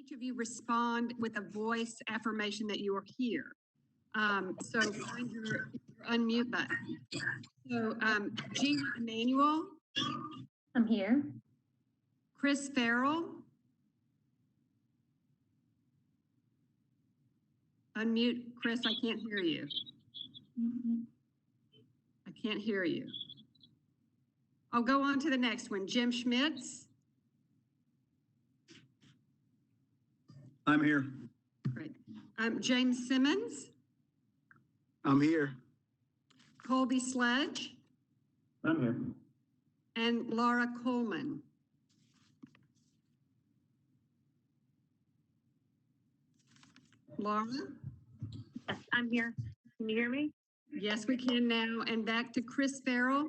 each of you respond with a voice affirmation that you are here. So find your unmute button. So Gina Emanuel. I'm here. Chris Farrell. Unmute, Chris, I can't hear you. I can't hear you. I'll go on to the next one. Jim Schmitz. I'm here. Great. James Simmons. I'm here. Colby Sledge. I'm here. And Laura Coleman. Laura? Yes, I'm here. Can you hear me? Yes, we can now. And back to Chris Farrell.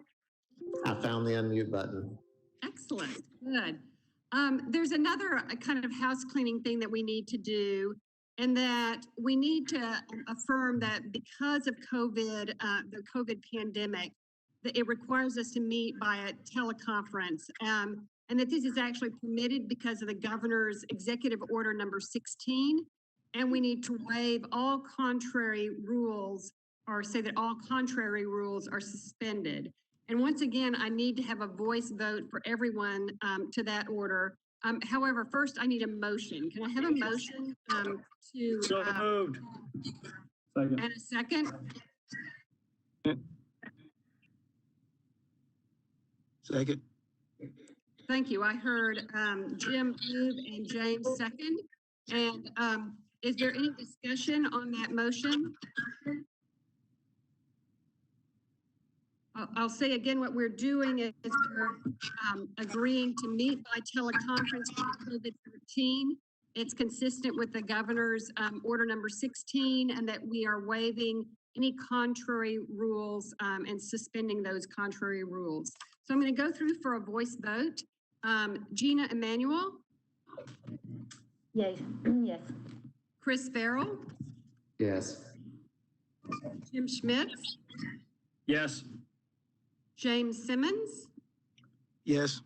I found the unmute button. Excellent. Good. There's another kind of house cleaning thing that we need to do, and that we need to affirm that because of COVID, the COVID pandemic, that it requires us to meet by a teleconference, and that this is actually permitted because of the governor's executive order number 16, and we need to waive all contrary rules, or say that all contrary rules are suspended. And once again, I need to have a voice vote for everyone to that order. However, first I need a motion. Can I have a motion to? So moved. Second. And a second? Second. Thank you. I heard Jim move and James second. And is there any discussion on that motion? I'll say again, what we're doing is we're agreeing to meet by teleconference for COVID-19. It's consistent with the governor's order number 16, and that we are waiving any contrary rules and suspending those contrary rules. So I'm going to go through for a voice vote. Gina Emanuel. Yes. Yes. Chris Farrell. Yes. Jim Schmitz. Yes. James Simmons. Yes.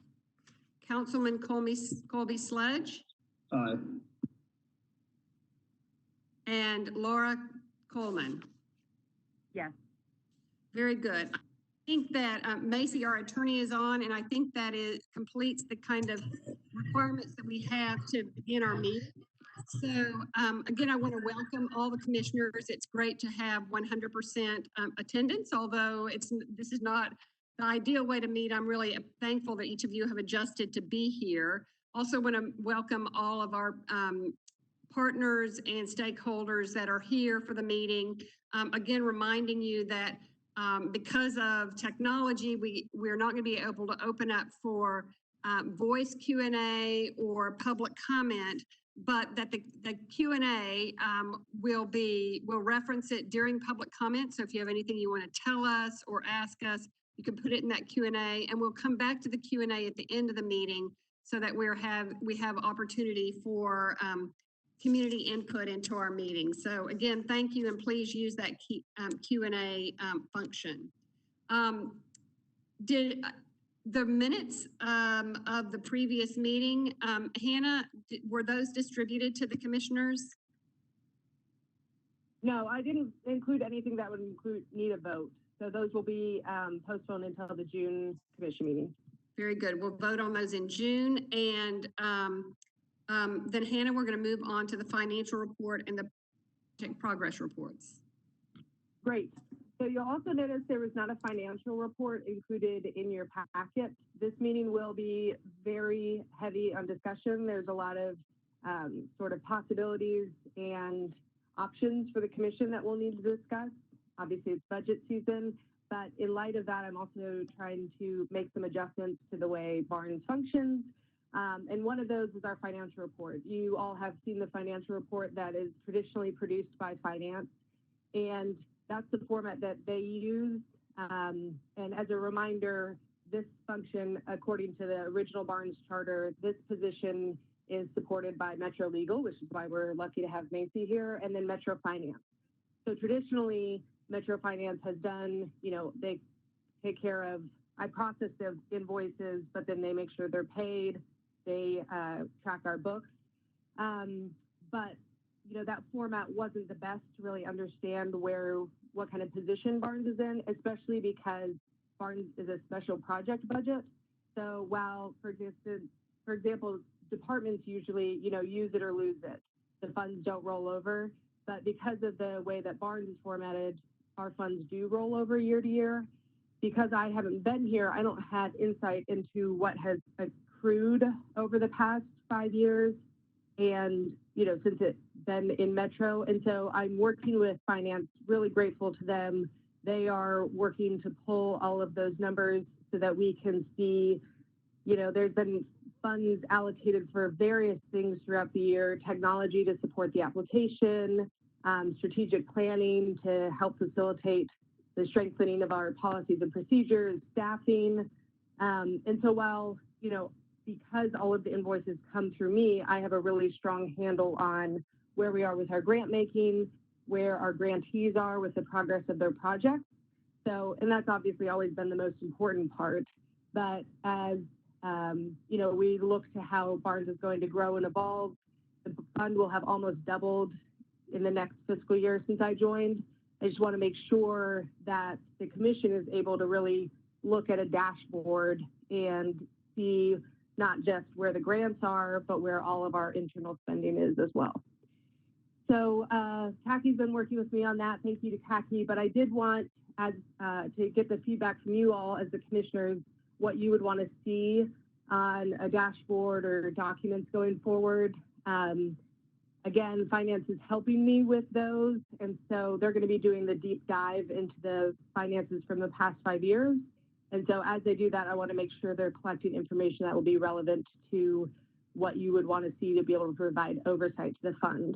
Councilman Colby Sledge. Aye. And Laura Coleman. Yes. Very good. I think that Macy, our attorney, is on, and I think that it completes the kind of requirements that we have to begin our meeting. So again, I want to welcome all the commissioners. It's great to have 100% attendance, although this is not the ideal way to meet. I'm really thankful that each of you have adjusted to be here. Also want to welcome all of our partners and stakeholders that are here for the meeting. Again, reminding you that because of technology, we're not going to be able to open up for voice Q&A or public comment, but that the Q&A will reference it during public comment. So if you have anything you want to tell us or ask us, you can put it in that Q&A, and we'll come back to the Q&A at the end of the meeting so that we have opportunity for community input into our meeting. So again, thank you, and please use that Q&A function. Did the minutes of the previous meeting, Hannah, were those distributed to the commissioners? No, I didn't include anything that would need a vote. So those will be postponed until the June commission meeting. Very good. We'll vote on those in June. And then Hannah, we're going to move on to the financial report and the project progress reports. Great. So you'll also notice there was not a financial report included in your packet. This meeting will be very heavy on discussion. There's a lot of sort of possibilities and options for the commission that we'll need to discuss. Obviously, it's budget season, but in light of that, I'm also trying to make some adjustments to the way Barnes functions. And one of those is our financial report. You all have seen the financial report that is traditionally produced by finance, and that's the format that they use. And as a reminder, this function, according to the original Barnes charter, this position is supported by Metro Legal, which is why we're lucky to have Macy here, and then Metro Finance. So traditionally, Metro Finance has done, they take care of, I process their invoices, but then they make sure they're paid. They track our books. But that format wasn't the best to really understand what kind of position Barnes is in, especially because Barnes is a special project budget. So while, for example, departments usually, use it or lose it, the funds don't roll over. But because of the way that Barnes is formatted, our funds do roll over year to year. Because I haven't been here, I don't have insight into what has accrued over the past 5 years. And, since it's been in Metro. And so I'm working with finance, really grateful to them. They are working to pull all of those numbers so that we can see, there's been funds allocated for various things throughout the year, technology to support the application, strategic planning to help facilitate the strengthening of our policies and procedures, staffing. And so while, because all of the invoices come through me, I have a really strong handle on where we are with our grant making, where our grantees are with the progress of their projects. So, and that's obviously always been the most important part. But as, we look to how Barnes is going to grow and evolve, the fund will have almost doubled in the next fiscal year since I joined. I just want to make sure that the commission is able to really look at a dashboard and see not just where the grants are, but where all of our internal spending is as well. So Kaki's been working with me on that. Thank you to Kaki. But I did want to get the feedback from you all as the commissioners, what you would want to see on a dashboard or documents going forward. Again, finance is helping me with those. And so they're going to be doing the deep dive into the finances from the past 5 years. And so as they do that, I want to make sure they're collecting information that will be relevant to what you would want to see to be able to provide oversight to the fund.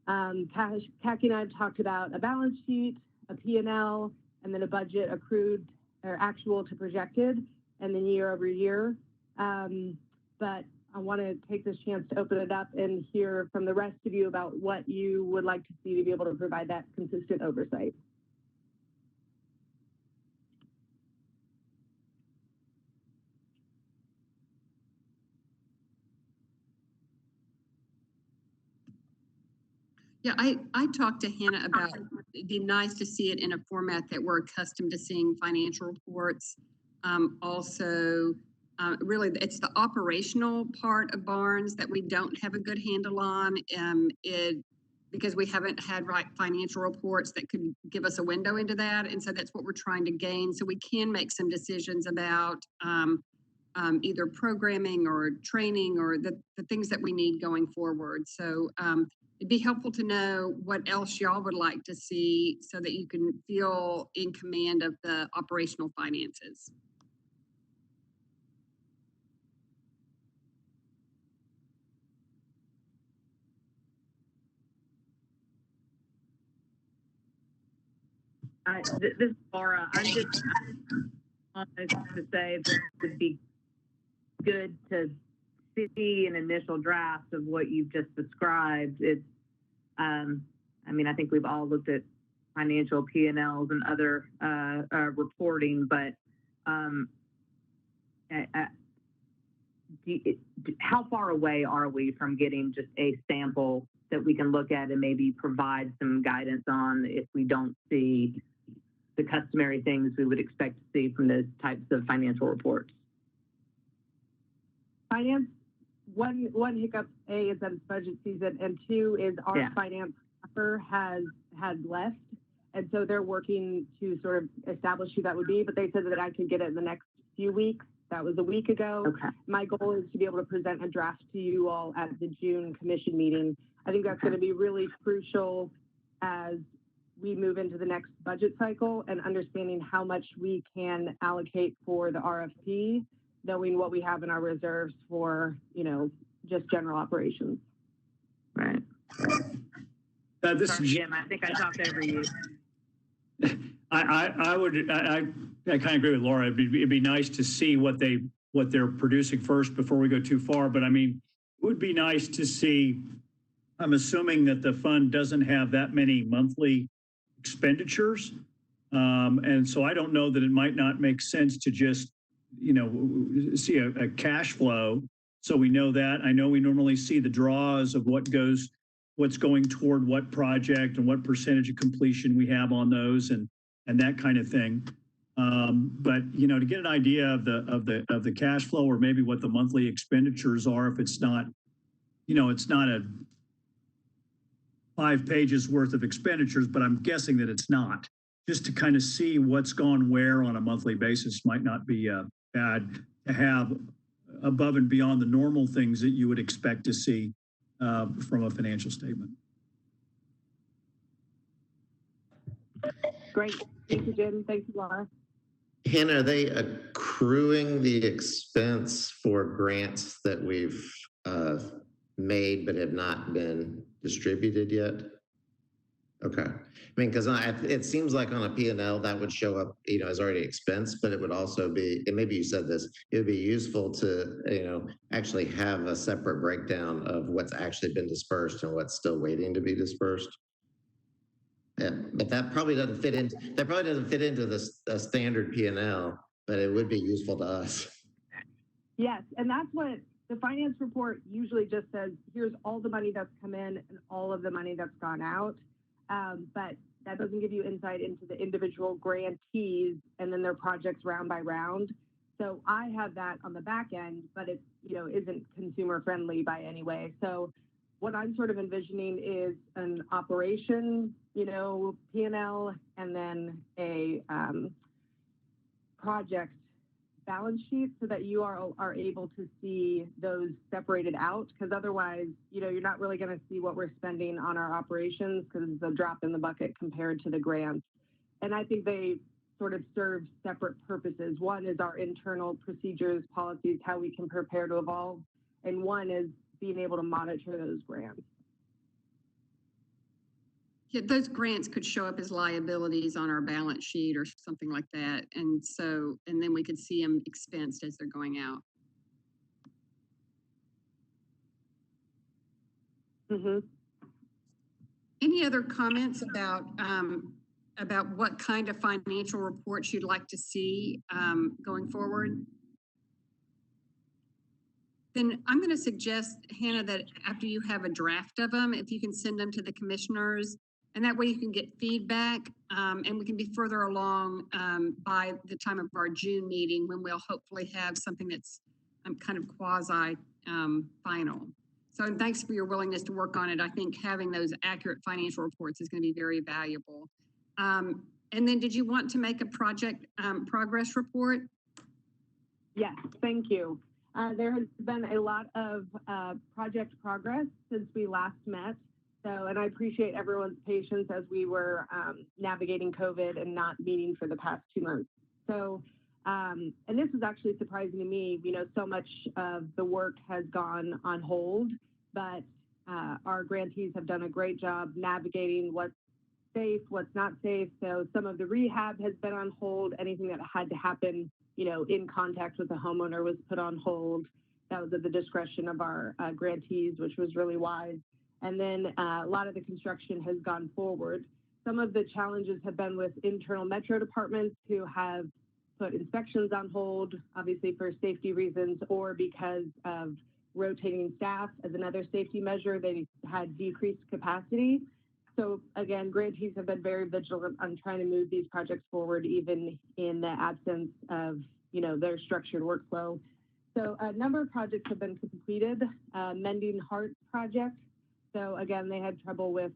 Kaki and I have talked about a balance sheet, a P&L, and then a budget accrued or actual to projected, and then year over year. But I want to take this chance to open it up and hear from the rest of you about what you would like to see to be able to provide that consistent oversight. Yeah, I talked to Hannah about it'd be nice to see it in a format that we're accustomed to seeing financial reports. Really, it's the operational part of Barnes that we don't have a good handle on. Because we haven't had financial reports that could give us a window into that. And so that's what we're trying to gain. So we can make some decisions about either programming or training or the things that we need going forward. So it'd be helpful to know what else y'all would like to see so that you can feel in command of the operational finances. This is Laura. I'm just honest to say that it would be good to see an initial draft of what you've just described. It's, I think we've all looked at financial P&Ls and other reporting, but how far away are we from getting just a sample that we can look at and maybe provide some guidance on if we don't see the customary things we would expect to see from those types of financial reports? Finance, one hiccup, A, is that it's budget season, and two is our finance staffer has left. And so they're working to sort of establish who that would be, but they said that I could get it in the next few weeks. That was a week ago. Okay. My goal is to be able to present a draft to you all at the June commission meeting. I think that's going to be really crucial as we move into the next budget cycle and understanding how much we can allocate for the RFP, knowing what we have in our reserves for, just general operations. Right. This Sorry, is Jim. I think I talked over you. I kind of agree with Laura. It'd be nice to see what they're producing first before we go too far. But it would be nice to see. I'm assuming that the fund doesn't have that many monthly expenditures, and so I don't know that it might not make sense to just see a cash flow So we know that. I know we normally see the draws of what's going toward what project and what percentage of completion we have on those and that kind of thing. But you know, to get an idea of the cash flow or maybe what the monthly expenditures are, if it's not, you know, it's not a 5 pages worth of expenditures, but I'm guessing that it's not. Just to kind of see what's gone where on a monthly basis might not be bad to have above and beyond the normal things that you would expect to see from a financial statement. Great. Thank you, Jim. Thank you, Laura. Hannah, are they accruing the expense for grants that we've made but have not been distributed yet? Okay. I mean, because it seems like on a P&L that would show up, you know, as already expense, but it would also be, and maybe you said this, it would be useful to, you know, actually have a separate breakdown of what's actually been dispersed and what's still waiting to be dispersed. Yeah, but that probably doesn't fit into the standard P&L, but it would be useful to us. Yes, and that's what the finance report usually just says. Here's all the money that's come in and all of the money that's gone out. But that doesn't give you insight into the individual grantees and then their projects round by round. So I have that on the back end, but it, you know, isn't consumer friendly by any way. So what I'm sort of envisioning is an operation, you know, P&L, and then a project balance sheet so that you are able to see those separated out, because otherwise, you know, you're not really going to see what we're spending on our operations because it's a drop in the bucket compared to the grants. And I think they sort of serve separate purposes. One is our internal procedures, policies, how we can prepare to evolve, and one is being able to monitor those grants. Yeah, those grants could show up as liabilities on our balance sheet or something like that. And so, and then we could see them expensed as they're going out. Mm-hmm. Any other comments about what kind of financial reports you'd like to see going forward? Then I'm going to suggest, Hannah, that after you have a draft of them, if you can send them to the commissioners, and that way you can get feedback, and we can be further along by the time of our June meeting, when we'll hopefully have something that's kind of quasi final. So, and thanks for your willingness to work on it. I think having those accurate financial reports is going to be very valuable. And then did you want to make a project progress report? Yes, thank you. There has been a lot of project progress since we last met. So, and I appreciate everyone's patience as we were navigating COVID and not meeting for the past 2 months. So, and this is actually surprising to me, you know, so much of the work has gone on hold, but our grantees have done a great job navigating what's safe, what's not safe. So some of the rehab has been on hold. Anything that had to happen, you know, in contact with the homeowner was put on hold. That was at the discretion of our grantees, which was really wise. And then a lot of the construction has gone forward. Some of the challenges have been with internal metro departments who have put inspections on hold, obviously for safety reasons, or because of rotating staff as another safety measure, they had decreased capacity. So again, grantees have been very vigilant on trying to move these projects forward, even in the absence of, you know, their structured workflow. So a number of projects have been completed. Mending Heart project. So again, they had trouble with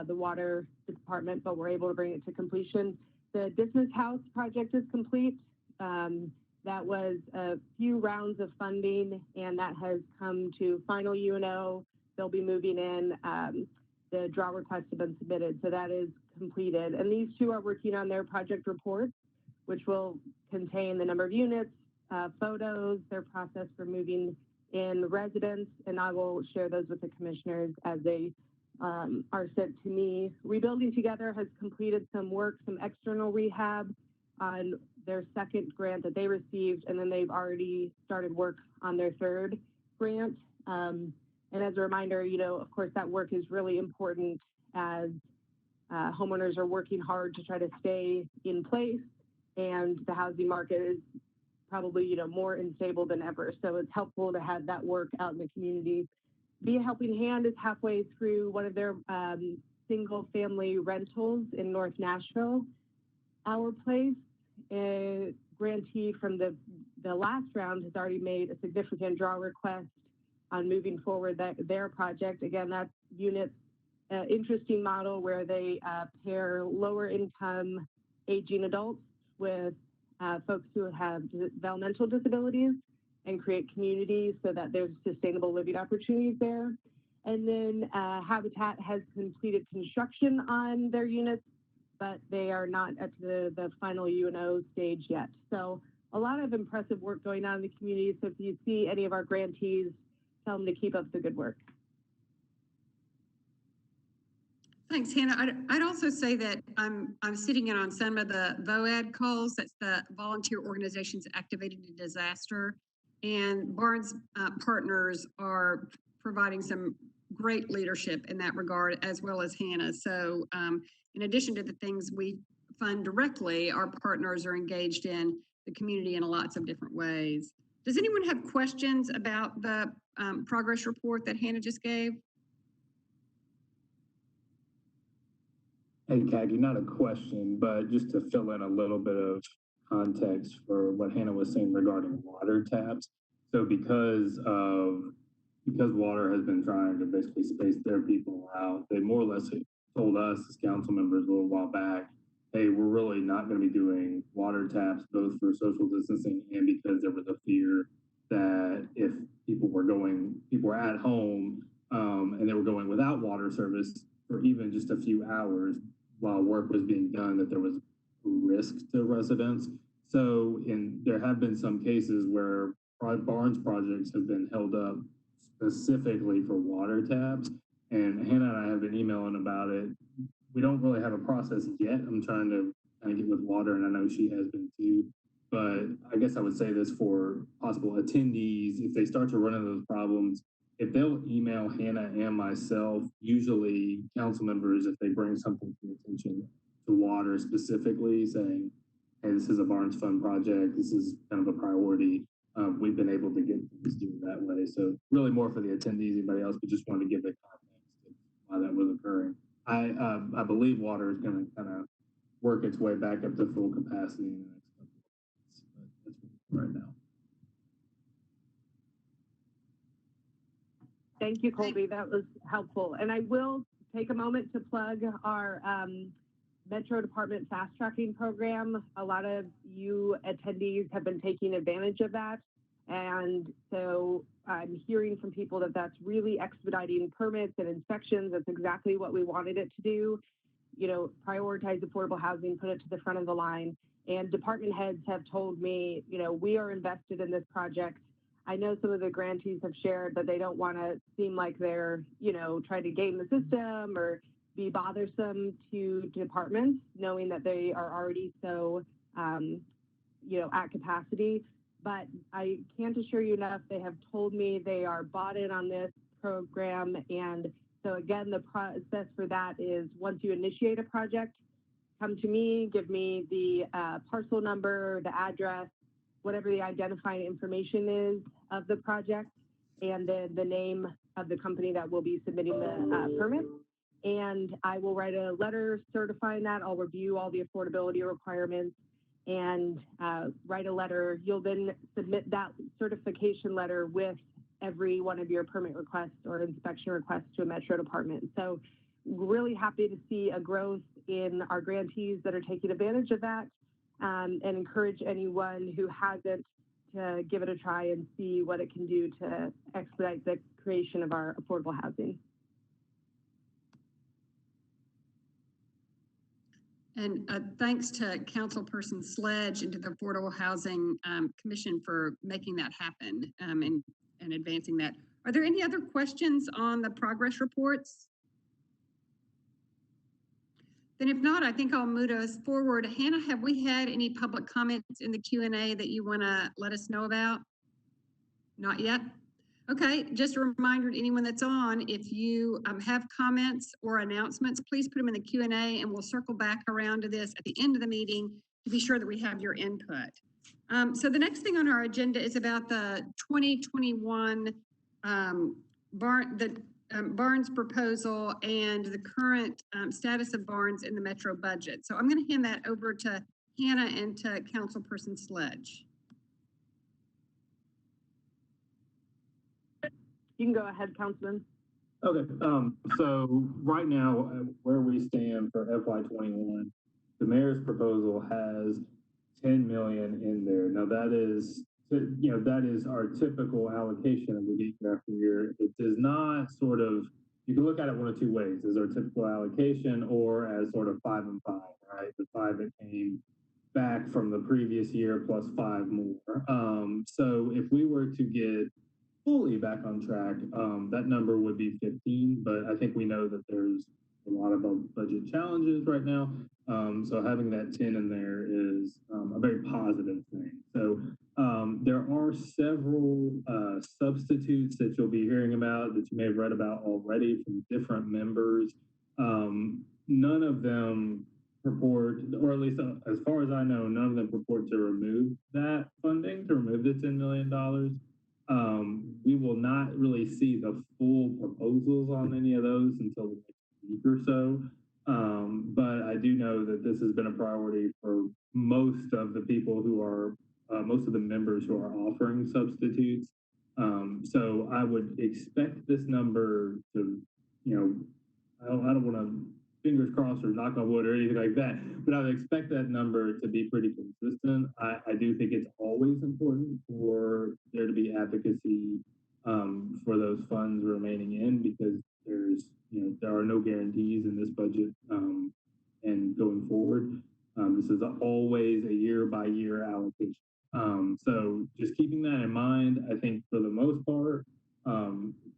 the water department, but were able to bring it to completion. The Dismas House project is complete. That was a few rounds of funding, and that has come to final UNO. They'll be moving in. The draw requests have been submitted, so that is completed. And these two are working on their project reports, which will contain the number of units, photos, their process for moving in residents, and I will share those with the commissioners as they are sent to me. Rebuilding Together has completed some work, some external rehab on their second grant that they received, and then they've already started work on their third grant. And as a reminder, you know, of course, that work is really important as homeowners are working hard to try to stay in place, and the housing market is probably, more unstable than ever. So it's helpful to have that work out in the community. Be a Helping Hand is halfway through one of their single family rentals in North Nashville. Our Place, a grantee from the last round, has already made a significant draw request on moving forward their project. Again, that's units, interesting model where they pair lower income aging adults with folks who have developmental disabilities and create communities so that there's sustainable living opportunities there. And then Habitat has completed construction on their units, but they are not at the final UNO stage yet. So a lot of impressive work going on in the community. So if you see any of our grantees, tell them to keep up the good work. Thanks, Hannah. I'd also say that I'm sitting in on some of the VOAD calls. That's the Volunteer Organizations Activated in Disaster. And Barnes Partners are providing some great leadership in that regard, as well as Hannah. So in addition to the things we fund directly, our partners are engaged in the community in lots of different ways. Does anyone have questions about the progress report that Hannah just gave? Hey, Kagi, not a question, but just to fill in a little bit of context for what Hannah was saying regarding water taps. So because water has been trying to basically space their people out, they more or less told us as council members a little while back, hey, we're really not going to be doing water taps, both for social distancing and because there was a fear that if people were at home and they were going without water service for even just a few hours while work was being done, that there was risk to residents. So there have been some cases where Barnes projects have been held up specifically for water taps. And Hannah and I have been emailing about it. We don't really have a process yet. I'm trying to kind of get with water, and I know she has been too. But I guess I would say this for possible attendees, if they start to run into those problems, if they'll email Hannah and myself, usually council members, if they bring something to attention to water specifically, saying, hey, this is a Barnes Fund project, this is kind of a priority, we've been able to get things done that way. So really more for the attendees, anybody else, but just wanted to give the context of why that was occurring. I believe water is going to kind of work its way back up to full capacity in the next couple of months, but that's right now. Thank you, Colby. That was helpful. And I will take a moment to plug our Metro Department fast tracking program. A lot of you attendees have been taking advantage of that. And so I'm hearing from people that that's really expediting permits and inspections. That's exactly what we wanted it to do. Prioritize affordable housing, put it to the front of the line. And department heads have told me, we are invested in this project. I know some of the grantees have shared that they don't want to seem like they're, trying to game the system or be bothersome to departments, knowing that they are already so, at capacity. But I can't assure you enough. They have told me they are bought in on this program. And so again, the process for that is once you initiate a project, come to me, give me the parcel number, the address, whatever the identifying information is of the project, and then the name of the company that will be submitting the permit. And I will write a letter certifying that. I'll review all the affordability requirements and write a letter. You'll then submit that certification letter with every one of your permit requests or inspection requests to a Metro department. So really happy to see a growth in our grantees that are taking advantage of that, and encourage anyone who hasn't to give it a try and see what it can do to expedite the creation of our affordable housing. And thanks to Councilperson Sledge and to the Affordable Housing Commission for making that happen and advancing that. Are there any other questions on the progress reports? Then if not, I think I'll move us forward. Hannah, have we had any public comments in the Q&A that you want to let us know about? Not yet? Okay, just a reminder to anyone that's on, if you have comments or announcements, please put them in the Q&A and we'll circle back around to this at the end of the meeting to be sure that we have your input. So the next thing on our agenda is about the 2021 Barnes proposal and the current status of Barnes in the Metro budget. So I'm going to hand that over to Hannah and to Councilperson Sledge. You can go ahead, Councilman. Okay, so right now, where we stand for FY21, the mayor's proposal has 10 million in there. Now that is, that is our typical allocation that we get year after year. It does not sort of, you can look at it one of two ways, as our typical allocation or as sort of 5 and 5, right? The 5 that came back from the previous year plus 5 more. So if we were to get fully back on track, that number would be 15, but I think we know that there's a lot of budget challenges right now. So having that 10 in there is a very positive thing. So there are several substitutes that you'll be hearing about that you may have read about already from different members. None of them purport, or at least as far as I know, none of them purport to remove that funding, to remove the $10 million. We will not really see the full proposals on any of those until the next week or so. But I do know that this has been a priority for most of the people who are, most of the members who are offering substitutes. So I would expect this number to, I don't want to fingers crossed or knock on wood or anything like that, but I would expect that number to be pretty consistent. I do think it's always important for there to be advocacy for those funds remaining in, because there are no guarantees in this budget and going forward. This is always a year by year allocation. So just keeping that in mind, I think for the most part,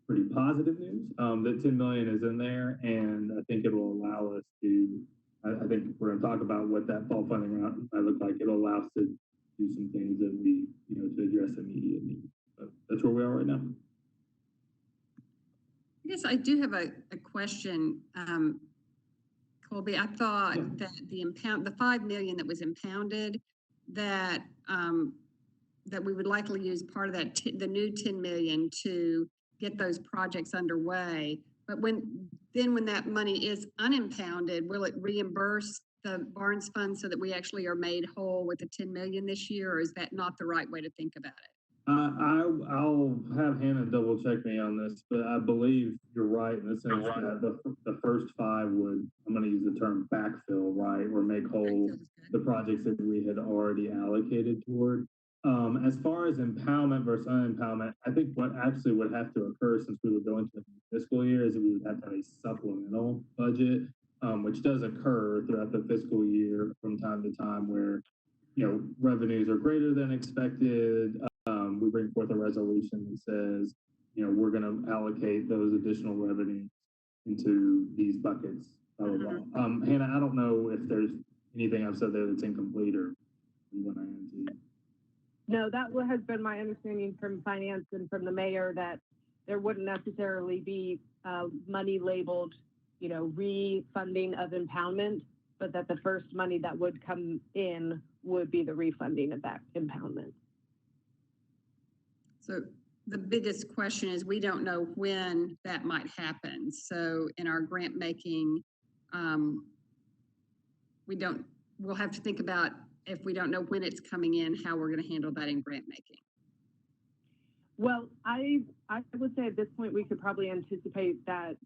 pretty positive news that 10 million is in there, and I think it will allow us to, I think we're going to talk about what that fall funding might look like. It'll allow us to do some things that we, to address immediate needs. But that's where we are right now. I guess I do have a question, Colby. I thought that the 5 million that was impounded, that that we would likely use part of that, the new 10 million to get those projects underway. But when that money is unimpounded, will it reimburse the Barnes Fund so that we actually are made whole with the 10 million this year, or is that not the right way to think about it? I'll have Hannah double check me on this, but I believe you're right in the sense that the first 5 would, I'm going to use the term backfill, right, or make whole the projects that we had already allocated toward. As far as impoundment versus unimpoundment, I think what actually would have to occur, since we would go into the fiscal year, is that we would have to have a supplemental budget, which does occur throughout the fiscal year from time to time, where revenues are greater than expected. We bring forth a resolution that says, we're going to allocate those additional revenues into these buckets. Blah, blah, blah. Hannah, I don't know if there's anything I've said there that's incomplete or you want to answer. No, that has been my understanding from finance and from the mayor, that there wouldn't necessarily be money labeled, refunding of impoundment, but that the first money that would come in would be the refunding of that impoundment. So the biggest question is, we don't know when that might happen. So in our grant making, we'll have to think about, if we don't know when it's coming in, how we're going to handle that in grant making. Well, I would say at this point, we could probably anticipate that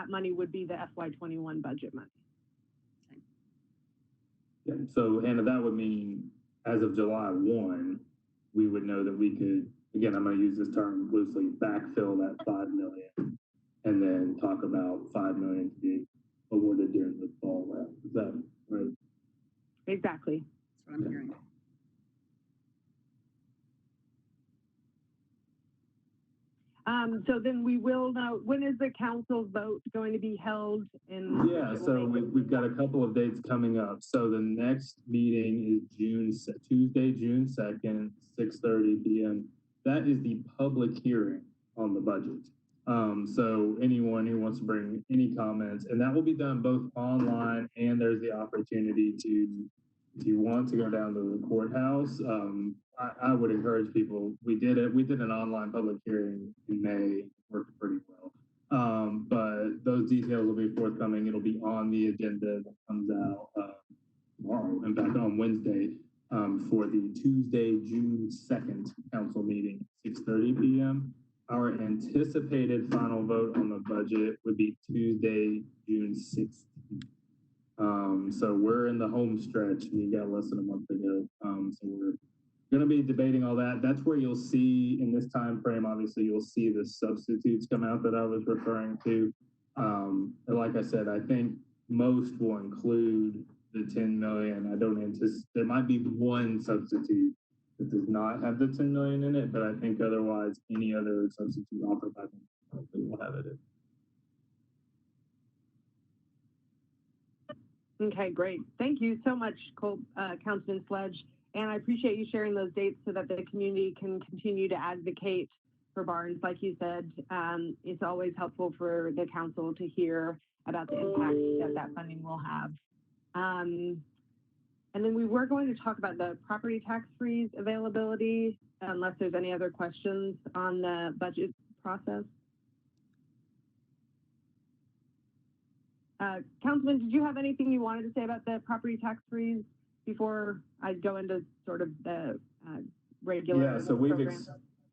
money would be the FY21 budget money. Okay. Yeah, so Hannah, that would mean as of July 1, we would know that we could, again, I'm going to use this term loosely, backfill that 5 million and then talk about 5 million to be awarded during the fall round. Is that right? Exactly. That's what I'm hearing. So then we will know, when is the council vote going to be held? Yeah, so we've got a couple of dates coming up. So the next meeting is Tuesday, June 2nd, 6:30 p.m. That is the public hearing on the budget. So anyone who wants to bring any comments, and that will be done both online, and there's the opportunity to if you want to go down to the courthouse, I would encourage people. We did an online public hearing in May, worked pretty well. But those details will be forthcoming. It'll be on the agenda that comes out tomorrow, in fact, on Wednesday, for the Tuesday, June 2nd council meeting, 6:30 p.m. Our anticipated final vote on the budget would be Tuesday, June 16th. So we're in the home stretch. We got less than a month to go. So we're going to be debating all that. That's where you'll see in this time frame, obviously, you'll see the substitutes come out that I was referring to. Like I said, I think most will include the 10 million. I don't anticipate, there might be one substitute that does not have the 10 million in it, but I think otherwise any other substitute offered by them probably will have it in. Okay, great. Thank you so much, Councilman Sledge. And I appreciate you sharing those dates so that the community can continue to advocate for barns. Like you said, it's always helpful for the council to hear about the impact that funding will have. And then we were going to talk about the property tax freeze availability, unless there's any other questions on the budget process. Councilman, did you have anything you wanted to say about the property tax freeze before I go into sort of the regular program?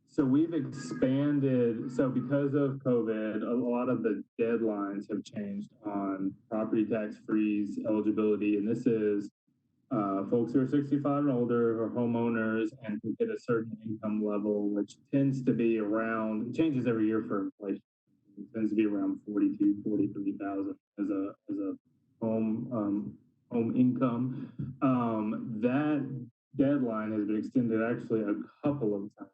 So we've expanded. So because of COVID, a lot of the deadlines have changed on property tax freeze eligibility, and this is folks who are 65 and older, or homeowners, and who hit a certain income level, which tends to be around, it changes every year for inflation. It tends to be around 43,000 as a home income. That deadline has been extended actually a couple of times.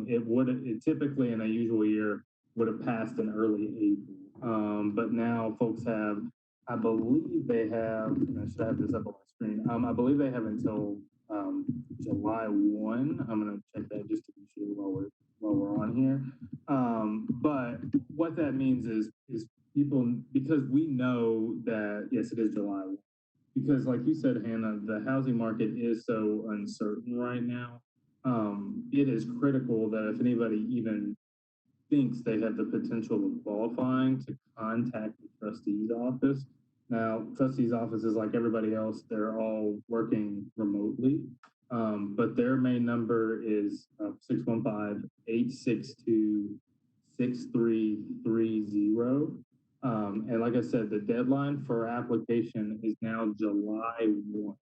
It typically in a usual year would have passed in early April. But now folks have, I believe they have, and I should have this up on my screen. I believe they have until July 1. I'm going to check that just to be sure while we're on here. But what that means is people, because we know that, yes, it is July 1. Because like you said, Hannah, the housing market is so uncertain right now. It is critical that if anybody even thinks they have the potential of qualifying, to contact the trustee's office. Now, trustee's office is like everybody else, they're all working remotely, but their main number is 615-862-6330. And like I said, the deadline for application is now July 1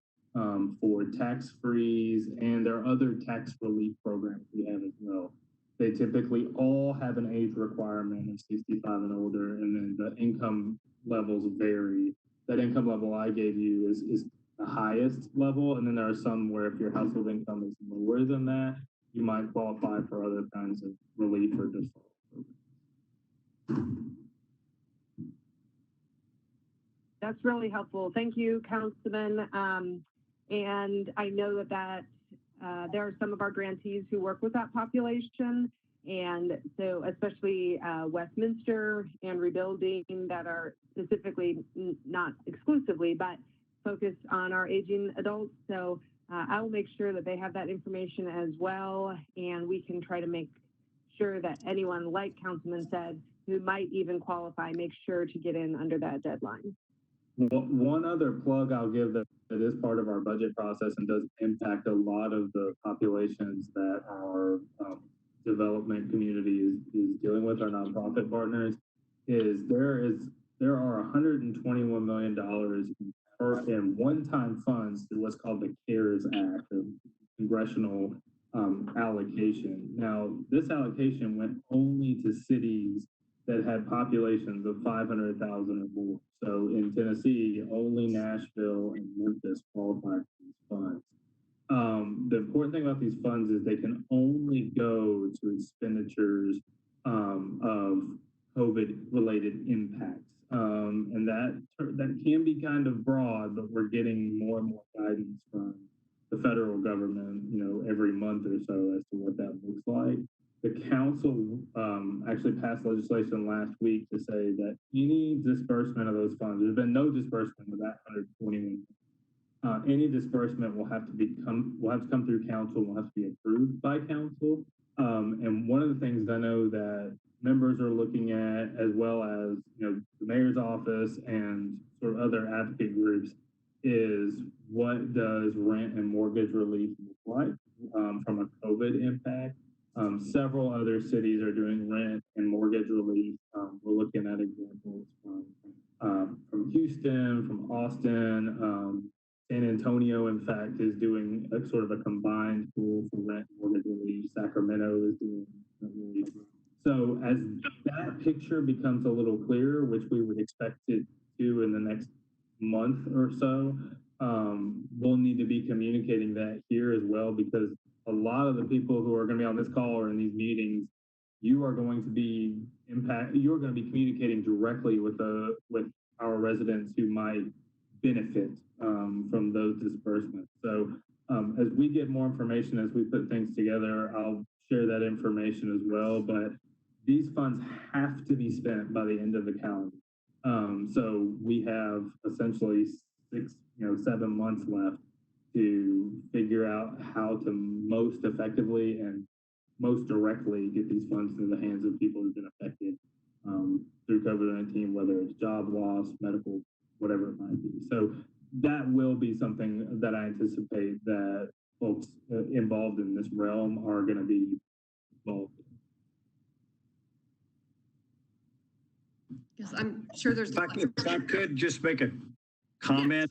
for tax freeze, and there are other tax relief programs we have as well. They typically all have an age requirement of 65 and older, and then the income levels vary. That income level I gave you is the highest level, and then there are some where if your household income is lower than that, you might qualify for other kinds of relief or deferral. That's really helpful. Thank you, Councilman. And I know that there are some of our grantees who work with that population. And so especially Westminster and Rebuilding, that are specifically, not exclusively, but focused on our aging adults. So I will make sure that they have that information as well. And we can try to make sure that anyone, like Councilman said, who might even qualify, make sure to get in under that deadline. One other plug I'll give that is part of our budget process and does impact a lot of the populations that our development community is dealing with, our nonprofit partners, is there are $121 million in one-time funds through what's called the CARES Act, of Congressional allocation. Now, this allocation went only to cities that had populations of 500,000 or more. So in Tennessee, only Nashville and Memphis qualify for these funds. The important thing about these funds is they can only go to expenditures of COVID-related impacts. And that can be kind of broad, but we're getting more and more guidance from the federal government, every month or so as to what that looks like. The council actually passed legislation last week to say that any disbursement of those funds, there's been no disbursement of that 121 Any disbursement will have to come through council, will have to be approved by council. And one of the things I know that members are looking at, as well as, the mayor's office and sort of other advocate groups, is what does rent and mortgage relief look like from a COVID impact. Several other cities are doing rent and mortgage relief. We're looking at examples from Houston, from Austin, San Antonio, in fact, is doing a sort of a combined pool for rent and mortgage relief. Sacramento is doing rent relief. So as that picture becomes a little clearer, which we would expect it to in the next month or so, we'll need to be communicating that here as well, because a lot of the people who are going to be on this call or in these meetings, you are going to be communicating directly with our residents who might benefit from those disbursements. So as we get more information, as we put things together, I'll share that information as well. But these funds have to be spent by the end of the calendar. So we have essentially 7 months left to figure out how to most effectively and most directly get these funds into the hands of people who've been affected through COVID-19, whether it's job loss, medical, whatever it might be. So that will be something that I anticipate that folks involved in this realm are going to be involved in. Yes, I'm sure there's. If I could just make a comment,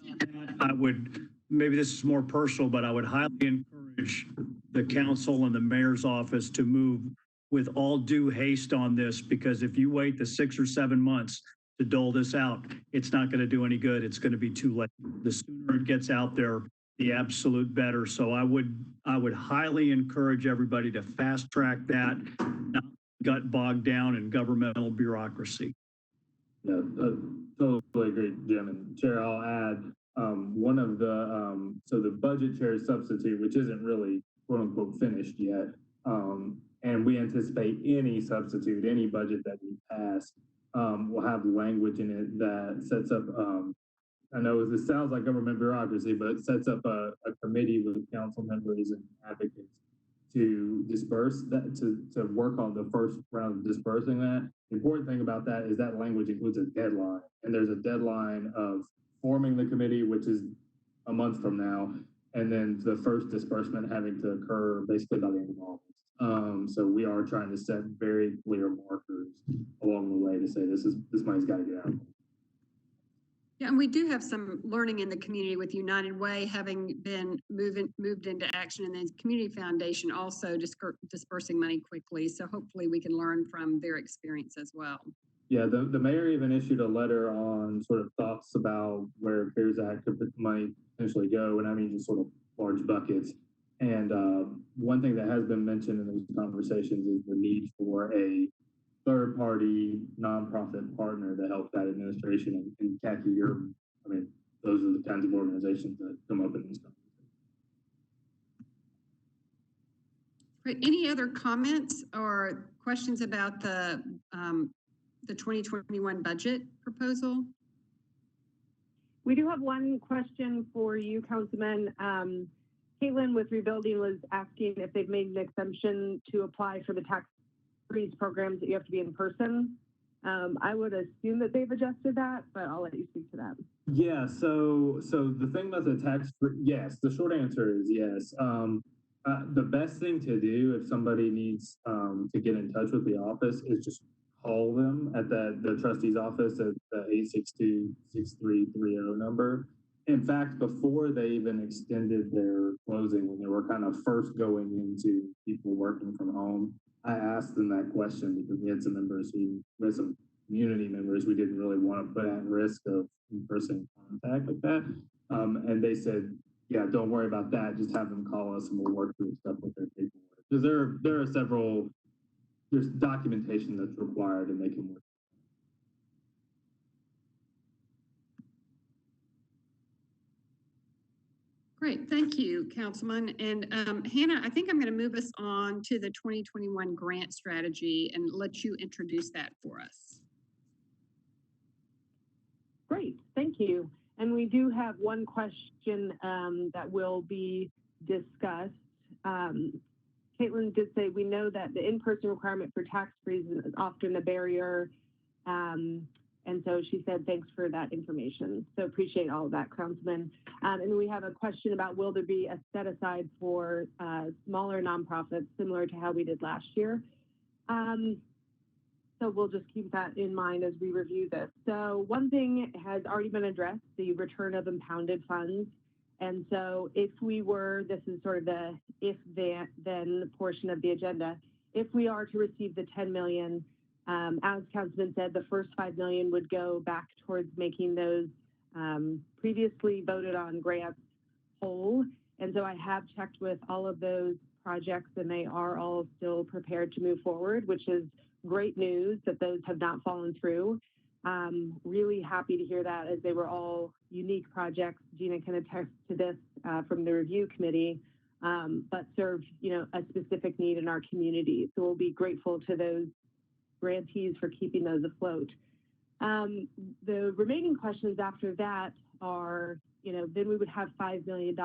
I would, maybe this is more personal, but I would highly encourage the council and the mayor's office to move with all due haste on this, because if you wait the 6 or 7 months to dole this out, it's not going to do any good. It's going to be too late. The sooner it gets out there, the absolute better. So I would highly encourage everybody to fast track that, not get bogged down in governmental bureaucracy. Yeah, totally agree, Jim. And Chair, I'll add one of the, so the budget chair substitute, which isn't really quote unquote finished yet. And we anticipate any substitute, any budget that we pass will have language in it that sets up, I know this sounds like government bureaucracy, but it sets up a committee with council members and advocates to disperse that, to work on the first round of dispersing that. The important thing about that is that language includes a deadline, and there's a deadline of forming the committee, which is a month from now, and then the first disbursement having to occur basically by the end of August. So we are trying to set very clear markers along the way to say this money's got to get out. Yeah, and we do have some learning in the community with United Way having been moved into action, and then Community Foundation also dispersing money quickly. So hopefully we can learn from their experience as well. Yeah, the mayor even issued a letter on sort of thoughts about where CARES Act might potentially go, and I mean just sort of large buckets. And one thing that has been mentioned in these conversations is the need for a third-party nonprofit partner to help that administration. And Kathy, those are the kinds of organizations that come up in these conversations. Great. Any other comments or questions about the 2021 budget proposal? We do have one question for you, Councilman. Caitlin with Rebuilding was asking if they've made an exemption to apply for the tax freeze programs that you have to be in person. I would assume that they've adjusted that, but I'll let you speak to that. Yeah, so the thing about the tax free, yes, the short answer is yes. The best thing to do if somebody needs to get in touch with the office is just call them at the trustee's office at the 862-6330 number. In fact, before they even extended their closing, when they were kind of first going into people working from home, I asked them that question because we had some community members we didn't really want to put at risk of in-person contact like that. And they said, yeah, don't worry about that. Just have them call us and we'll work through stuff with their paperwork. Because there's documentation that's required and they can work. Great, thank you, Councilman. And Hannah, I think I'm going to move us on to the 2021 grant strategy and let you introduce that for us. Great, thank you. And we do have one question that will be discussed. Caitlin did say, we know that the in-person requirement for tax reasons is often a barrier. And so she said, thanks for that information. So appreciate all of that, Councilman. And we have a question about, will there be a set aside for smaller nonprofits similar to how we did last year? So we'll just keep that in mind as we review this. So one thing has already been addressed, the return of impounded funds. And so if we were, this is sort of the if then portion of the agenda, if we are to receive the 10 million, as Councilman said, the first 5 million would go back towards making those previously voted on grants whole. And so I have checked with all of those projects and they are all still prepared to move forward, which is great news that those have not fallen through. Really happy to hear that, as they were all unique projects. Gina can attest to this from the review committee, but served, a specific need in our community. So we'll be grateful to those grantees for keeping those afloat. The remaining questions after that are, then we would have $5 million.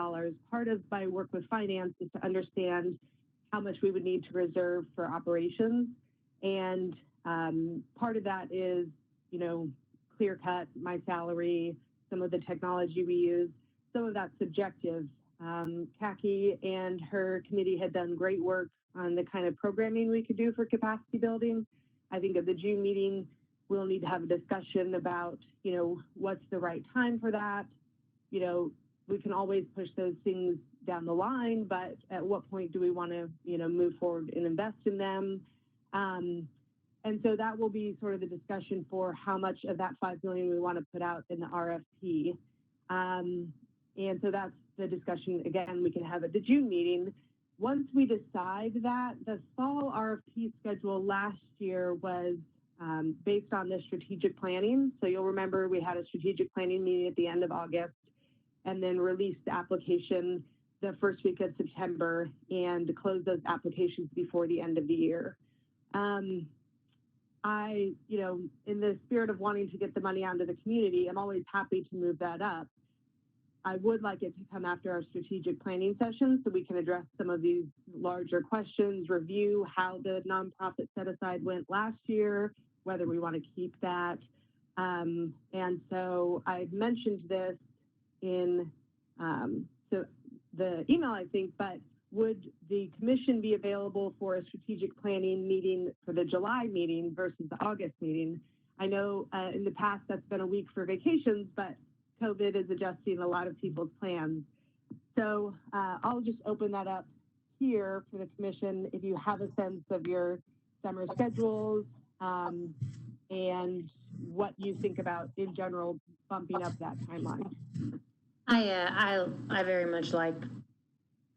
Part of my work with finance is to understand how much we would need to reserve for operations. And part of that is, clear cut, my salary, some of the technology we use, some of that's subjective. Kaki and her committee had done great work on the kind of programming we could do for capacity building. I think at the June meeting, we'll need to have a discussion about, what's the right time for that. We can always push those things down the line, but at what point do we want to, move forward and invest in them? And so that will be sort of the discussion for how much of that 5 million we want to put out in the RFP. And so that's the discussion, again, we can have at the June meeting. Once we decide that, the fall RFP schedule last year was based on the strategic planning. So you'll remember we had a strategic planning meeting at the end of August and then released the application the first week of September and closed those applications before the end of the year. In the spirit of wanting to get the money out to the community, I'm always happy to move that up. I would like it to come after our strategic planning session so we can address some of these larger questions, review how the nonprofit set aside went last year, whether we want to keep that. And so I mentioned this in the email, I think, but would the commission be available for a strategic planning meeting for the July meeting versus the August meeting? I know in the past that's been a week for vacations, but COVID is adjusting a lot of people's plans. So I'll just open that up here for the commission if you have a sense of your summer schedules and what you think about in general bumping up that timeline. I very much like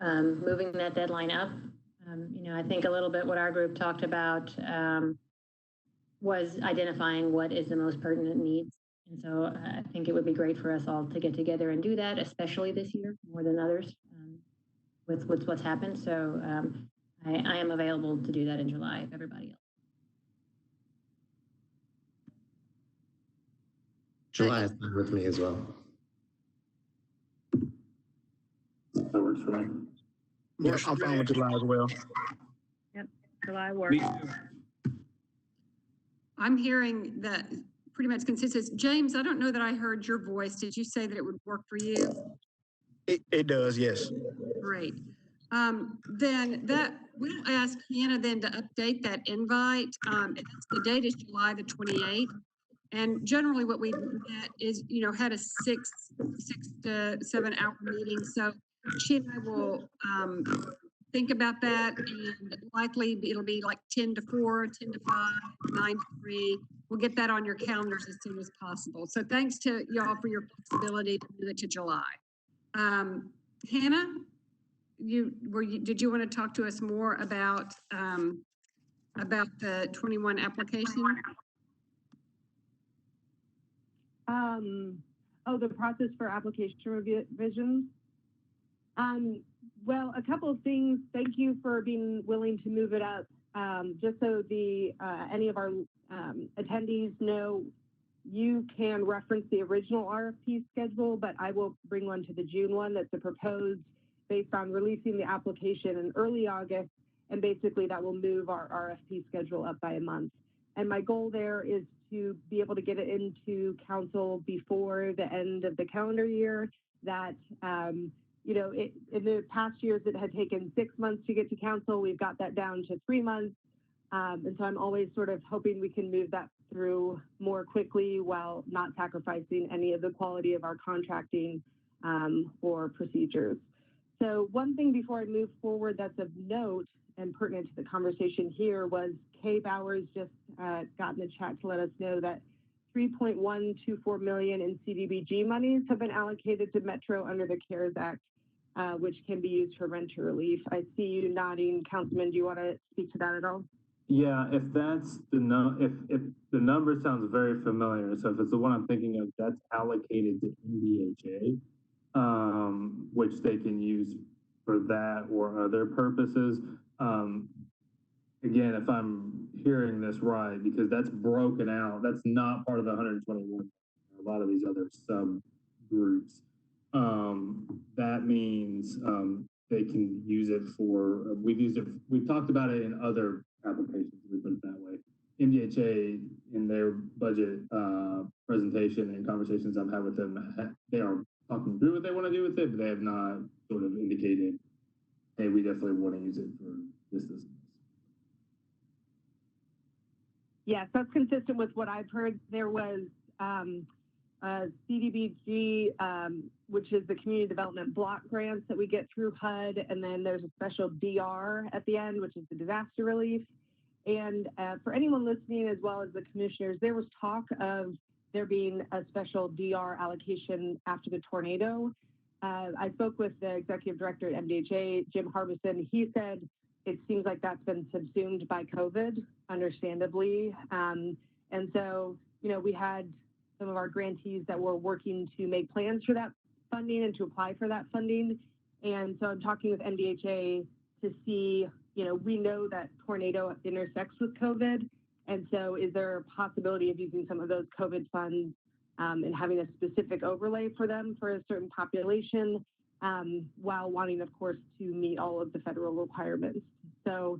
moving that deadline up. I think a little bit what our group talked about was identifying what is the most pertinent needs. And so I think it would be great for us all to get together and do that, especially this year more than others with what's happened. So I am available to do that in July if everybody else. July is fine with me as well. That works for me. Yeah, I'm fine with July as well. Yep, July works. I'm hearing that pretty much consensus. James, I don't know that I heard your voice. Did you say that it would work for you? It does, yes. Great. Then we'll ask Hannah then to update that invite. The date is July the 28th. And generally what we met is, had a 6 to 7 hour meeting. So she and I will think about that, and likely it'll be like 10 to 4, 10 to 5, 9 to 3. We'll get that on your calendars as soon as possible. So thanks to y'all for your flexibility to move it to July. Hannah, did you want to talk to us more about the 21 application? The process for application revisions. Well, a couple of things. Thank you for being willing to move it up. Just so any of our attendees know, you can reference the original RFP schedule, but I will bring one to the June one that's a proposed based on releasing the application in early August. And basically that will move our RFP schedule up by a month. And my goal there is to be able to get it into council before the end of the calendar year. That, you know, in the past years it had taken 6 months to get to council. We've got that down to 3 months. And so I'm always sort of hoping we can move that through more quickly while not sacrificing any of the quality of our contracting or procedures. So one thing before I move forward that's of note and pertinent to the conversation here was Kay Bowers just got in the chat to let us know that 3.124 million in CDBG monies have been allocated to Metro under the CARES Act, which can be used for renter relief. I see you nodding, Councilman. Do you want to speak to that at all? Yeah, if that's if the number sounds very familiar, so if it's the one I'm thinking of, that's allocated to NDHA, which they can use for that or other purposes. Again, if I'm hearing this right, because that's broken out, that's not part of the 121, a lot of these other subgroups. That means they can use it for, we've talked about it in other applications, we put it that way. NDHA, in their budget presentation and conversations I've had with them, they are talking through what they want to do with it, but they have not sort of indicated, hey, we definitely want to use it for this. Yes, that's consistent with what I've heard. There was CDBG, which is the Community Development Block Grants that we get through HUD, and then there's a special DR at the end, which is the disaster relief. And for anyone listening, as well as the commissioners, there was talk of there being a special DR allocation after the tornado. I spoke with the executive director at MDHA, Jim Harbison. He said it seems like that's been subsumed by COVID, understandably. And so, you know, we had some of our grantees that were working to make plans for that funding and to apply for that funding. And so I'm talking with MDHA to see, you know, we know that tornado intersects with COVID. And so is there a possibility of using some of those COVID funds and having a specific overlay for them for a certain population, while wanting, of course, to meet all of the federal requirements. So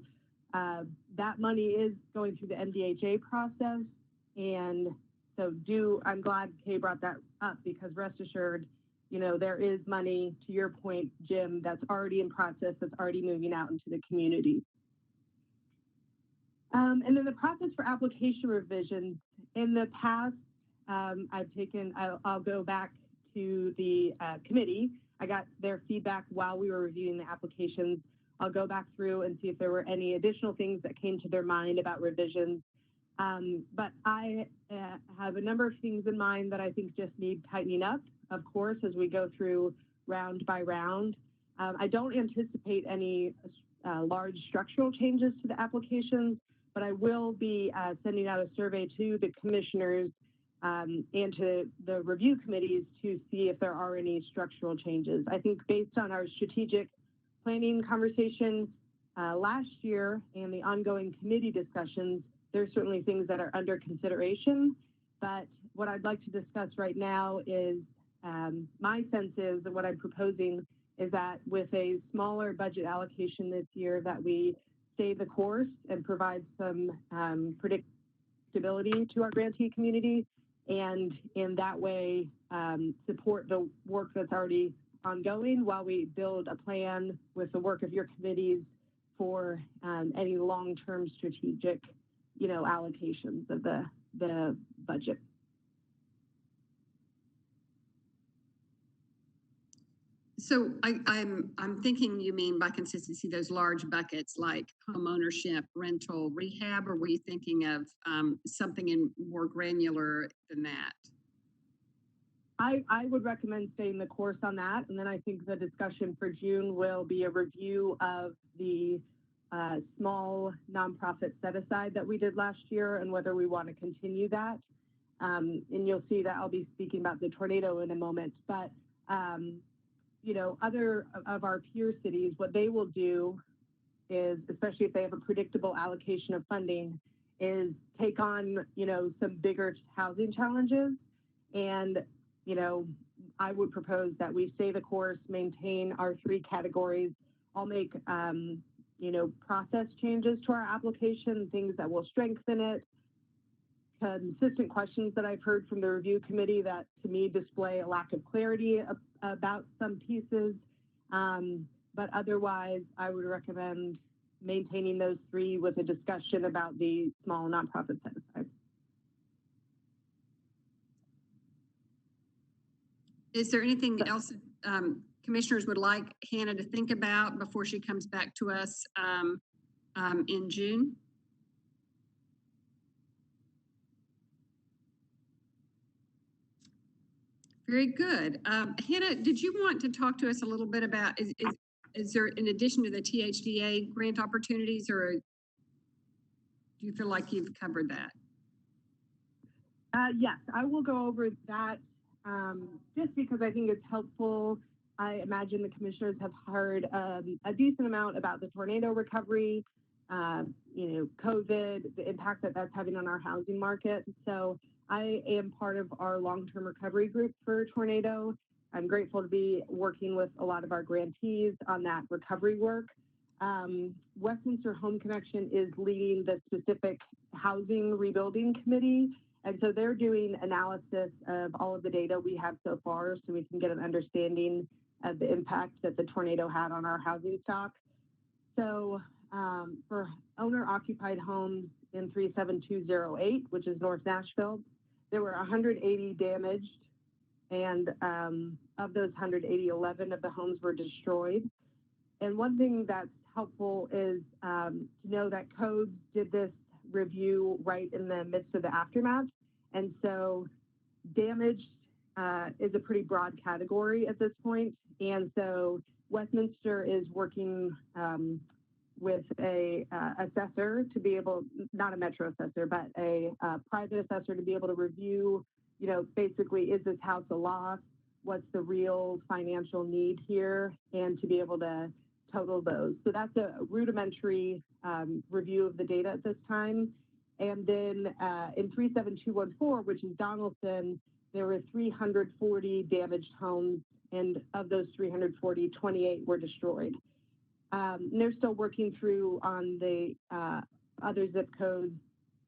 that money is going through the MDHA process. And so I'm glad Kay brought that up, because rest assured, you know, there is money, to your point, Jim, that's already in process, that's already moving out into the community. And then the process for application revisions. In the past, I'll go back to the committee. I got their feedback while we were reviewing the applications. I'll go back through and see if there were any additional things that came to their mind about revisions. But I have a number of things in mind that I think just need tightening up, of course, as we go through round by round. I don't anticipate any large structural changes to the applications, but I will be sending out a survey to the commissioners and to the review committees to see if there are any structural changes. I think based on our strategic planning conversation last year and the ongoing committee discussions, there's certainly things that are under consideration. But what I'd like to discuss right now is my sense is that what I'm proposing is that with a smaller budget allocation this year, that we stay the course and provide some predictability to our grantee community, and in that way support the work that's already ongoing while we build a plan with the work of your committees for any long-term strategic, you know, allocations of the budget. So I'm thinking you mean by consistency those large buckets like home ownership, rental, rehab, or were you thinking of something in more granular than that? I would recommend staying the course on that, and then I think the discussion for June will be a review of the small nonprofit set aside that we did last year and whether we want to continue that. And you'll see that I'll be speaking about the tornado in a moment, but you know, other of our peer cities, what they will do is, especially if they have a predictable allocation of funding, is take on, some bigger housing challenges. And, I would propose that we stay the course, maintain our 3 categories. I'll make, process changes to our application, things that will strengthen it. Consistent questions that I've heard from the review committee that to me display a lack of clarity about some pieces. But otherwise, I would recommend maintaining those 3 with a discussion about the small nonprofit set aside. Is there anything else commissioners would like Hannah to think about before she comes back to us in June? Very good. Hannah, did you want to talk to us a little bit about, is there, in addition to the THDA grant opportunities, or do you feel like you've covered that? Yes, I will go over that just because I think it's helpful. I imagine the commissioners have heard a decent amount about the tornado recovery, COVID, the impact that that's having on our housing market. So I am part of our long-term recovery group for tornado. I'm grateful to be working with a lot of our grantees on that recovery work. Westminster Home Connection is leading the specific housing rebuilding committee. And so they're doing analysis of all of the data we have so far so we can get an understanding of the impact that the tornado had on our housing stock. So for owner-occupied homes in 37208, which is North Nashville, there were 180 damaged, and of those 180, 11 of the homes were destroyed. And one thing that's helpful is to know that codes did this review right in the midst of the aftermath. And so damaged is a pretty broad category at this point. And so Westminster is working with a assessor to be able, not a metro assessor, but a private assessor to be able to review, basically, is this house a loss? What's the real financial need here? And to be able to total those. So that's a rudimentary review of the data at this time. And then in 37214, which is Donaldson, there were 340 damaged homes, and of those 340, 28 were destroyed. They're still working through on the other zip codes,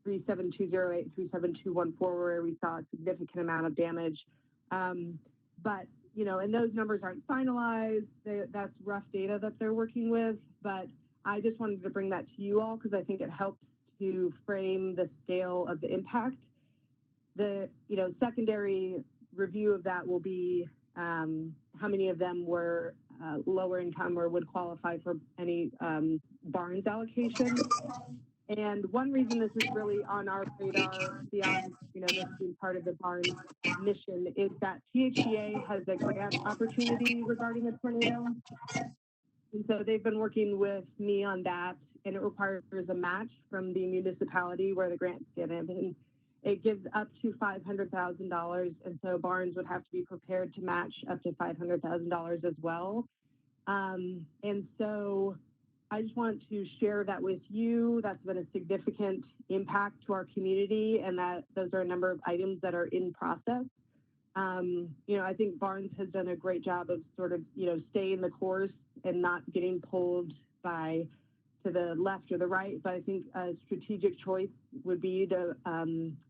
37208, 37214, where we saw a significant amount of damage. But, and those numbers aren't finalized. That's rough data that they're working with. But I just wanted to bring that to you all because I think it helps to frame the scale of the impact. The, secondary review of that will be how many of them were lower income or would qualify for any Barnes allocation. And one reason this is really on our radar beyond, this being part of the Barnes mission is that THDA has a grant opportunity regarding a tornado. And so they've been working with me on that, and it requires a match from the municipality where the grant's given. And it gives up to $500,000, and so Barnes would have to be prepared to match up to $500,000 as well. And so I just want to share that with you. That's been a significant impact to our community, and that those are a number of items that are in process. I think Barnes has done a great job of sort of, staying the course and not getting pulled to the left or the right. But I think a strategic choice would be to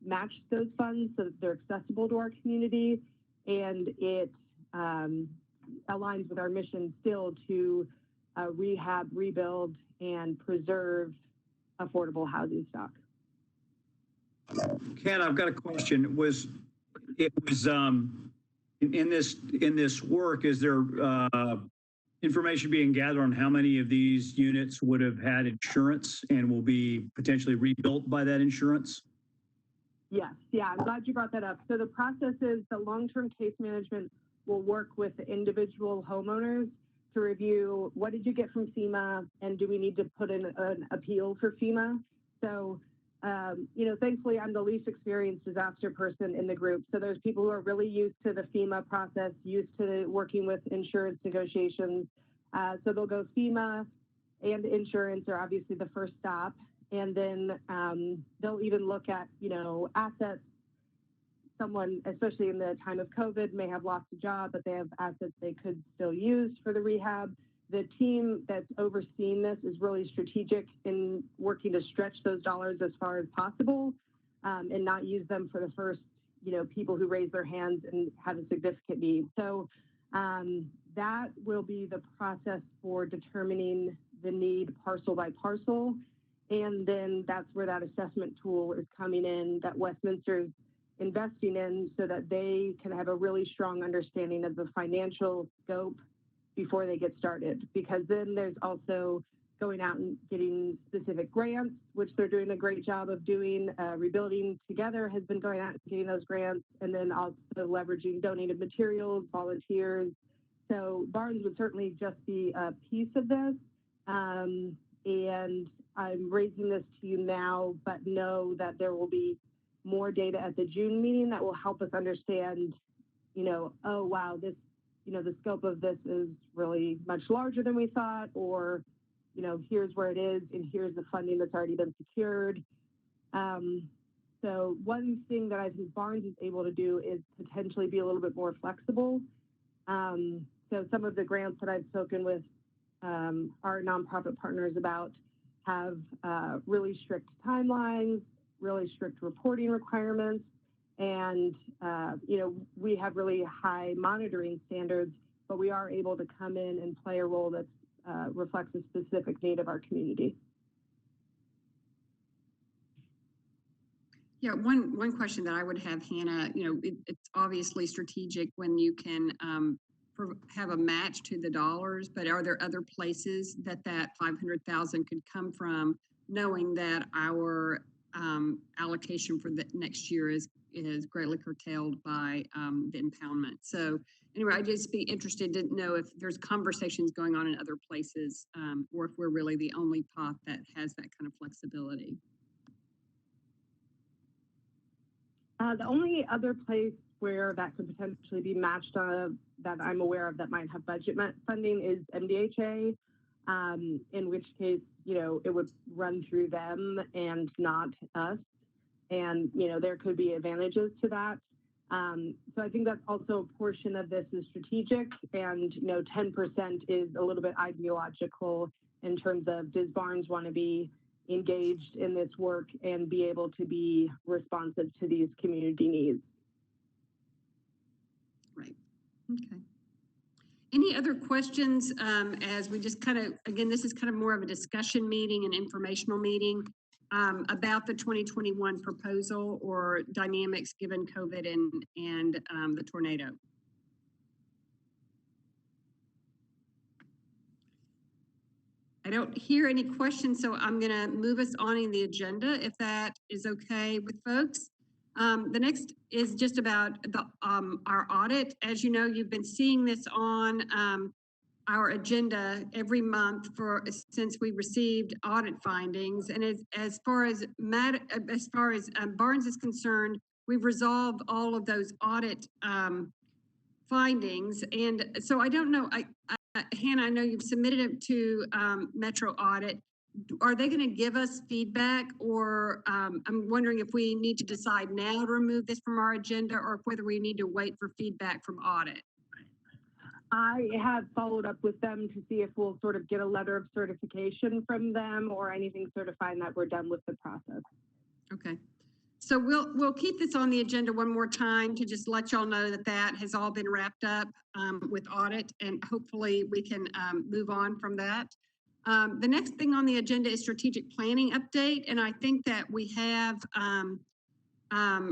match those funds so that they're accessible to our community, and it aligns with our mission still to rehab, rebuild, and preserve affordable housing stock. Ken, I've got a question. In this work, is there information being gathered on how many of these units would have had insurance and will be potentially rebuilt by that insurance? Yes, yeah, I'm glad you brought that up. So the process is the long-term case management will work with the individual homeowners to review what did you get from FEMA and do we need to put in an appeal for FEMA. So, thankfully I'm the least experienced disaster person in the group. So there's people who are really used to the FEMA process, used to working with insurance negotiations. So they'll go FEMA and insurance are obviously the first stop. And then they'll even look at, assets. Someone, especially in the time of COVID, may have lost a job, but they have assets they could still use for the rehab. The team that's overseeing this is really strategic in working to stretch those dollars as far as possible, and not use them for the first, people who raise their hands and have a significant need. So that will be the process for determining the need parcel by parcel. And then that's where that assessment tool is coming in that Westminster's investing in, so that they can have a really strong understanding of the financial scope before they get started. Because then there's also going out and getting specific grants, which they're doing a great job of doing. Rebuilding Together has been going out and getting those grants, and then also leveraging donated materials, volunteers. So Barnes would certainly just be a piece of this. And I'm raising this to you now, but know that there will be more data at the June meeting that will help us understand, oh, wow, this, the scope of this is really much larger than we thought, or, here's where it is, and here's the funding that's already been secured. So one thing that I think Barnes is able to do is potentially be a little bit more flexible. So some of the grants that I've spoken with our nonprofit partners about have really strict timelines, really strict reporting requirements, and we have really high monitoring standards, but we are able to come in and play a role that reflects a specific need of our community. Yeah, one question that I would have, Hannah, it's obviously strategic when you can have a match to the dollars, but are there other places that 500,000 could come from, knowing that our allocation for the next year is greatly curtailed by the impoundment? So anyway, I'd just be interested to know if there's conversations going on in other places, or if we're really the only pot that has that kind of flexibility. The only other place where that could potentially be matched that I'm aware of that might have budget funding is MDHA, in which case, it would run through them and not us. And, there could be advantages to that. So I think that's also a portion of this is strategic, and, 10% is a little bit ideological in terms of, does Barnes want to be engaged in this work and be able to be responsive to these community needs? Right. Okay. Any other questions as we just kind of, again, this is kind of more of a discussion meeting, an informational meeting about the 2021 proposal or dynamics given COVID and the tornado? I don't hear any questions, so I'm going to move us on in the agenda, if that is okay with folks. The next is just about our audit. As you know, you've been seeing this on our agenda every month since we received audit findings. And as far as Barnes is concerned, we've resolved all of those audit findings. And so I don't know, Hannah, I know you've submitted it to Metro Audit. Are they going to give us feedback, or I'm wondering if we need to decide now to remove this from our agenda, or whether we need to wait for feedback from audit? I have followed up with them to see if we'll sort of get a letter of certification from them or anything certifying that we're done with the process. Okay. So we'll keep this on the agenda one more time to just let y'all know that has all been wrapped up with audit, and hopefully we can move on from that. The next thing on the agenda is strategic planning update, and I think that we have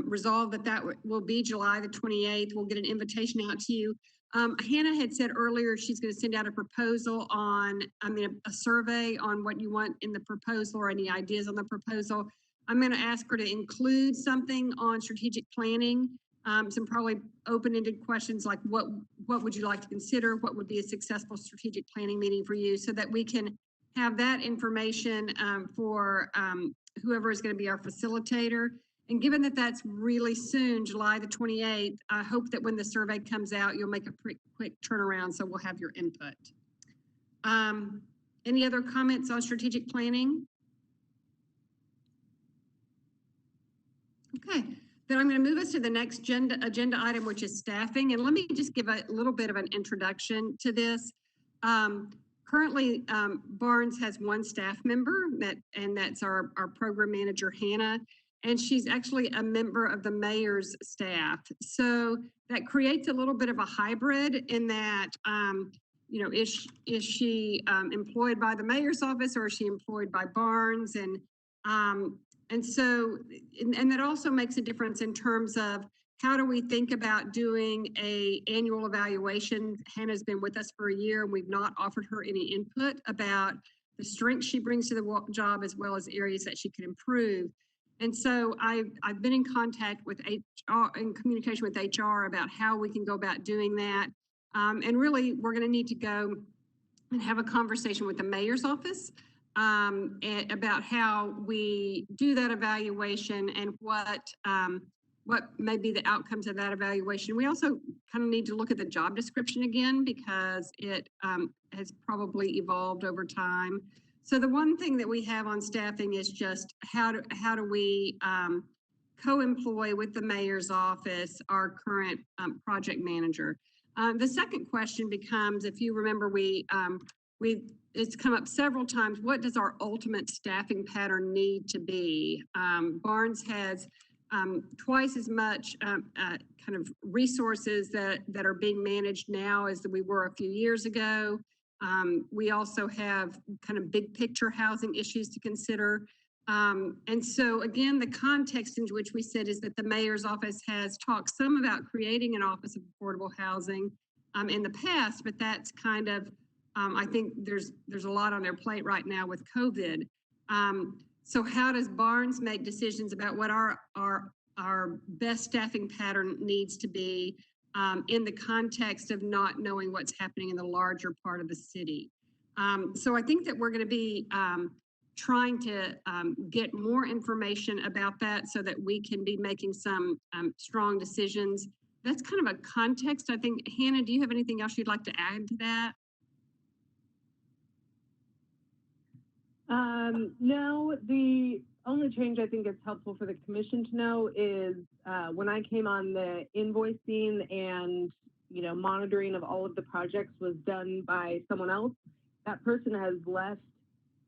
resolved that will be July the 28th. We'll get an invitation out to you. Hannah had said earlier she's going to send out a proposal a survey on what you want in the proposal or any ideas on the proposal. I'm going to ask her to include something on strategic planning, some probably open-ended questions like what would you like to consider? What would be a successful strategic planning meeting for you, so that we can have that information for whoever is going to be our facilitator. And given that that's really soon, July the 28th, I hope that when the survey comes out, you'll make a quick turnaround, so we'll have your input. Any other comments on strategic planning? Okay, then I'm going to move us to the next agenda item, which is staffing. And let me just give a little bit of an introduction to this. Currently, Barnes has one staff member, and that's our program manager, Hannah, and she's actually a member of the mayor's staff. So that creates a little bit of a hybrid in that, you know, is she employed by the mayor's office, or is she employed by Barnes? And so, and that also makes a difference in terms of how do we think about doing a annual evaluation? Hannah's been with us for a year, and we've not offered her any input about the strengths she brings to the job, as well as areas that she could improve. And so I've been in contact with HR, in communication with HR, about how we can go about doing that. And really, we're going to need to go and have a conversation with the mayor's office about how we do that evaluation and what may be the outcomes of that evaluation. We also kind of need to look at the job description again, because it has probably evolved over time. So the one thing that we have on staffing is just how do we co-employ with the mayor's office our current project manager. The second question becomes, if you remember, it's come up several times, what does our ultimate staffing pattern need to be? Barnes has twice as much kind of resources that are being managed now as we were a few years ago. We also have kind of big picture housing issues to consider. And so again, the context in which we sit is that the mayor's office has talked some about creating an office of affordable housing in the past, but that's kind of, I think there's a lot on their plate right now with COVID. So how does Barnes make decisions about what our best staffing pattern needs to be in the context of not knowing what's happening in the larger part of the city? So I think that we're going to be trying to get more information about that so that we can be making some strong decisions. That's kind of a context. I think, Hannah, do you have anything else you'd like to add to that? No, the only change I think is helpful for the commission to know is when I came on, the invoicing and, you know, monitoring of all of the projects was done by someone else. That person has left,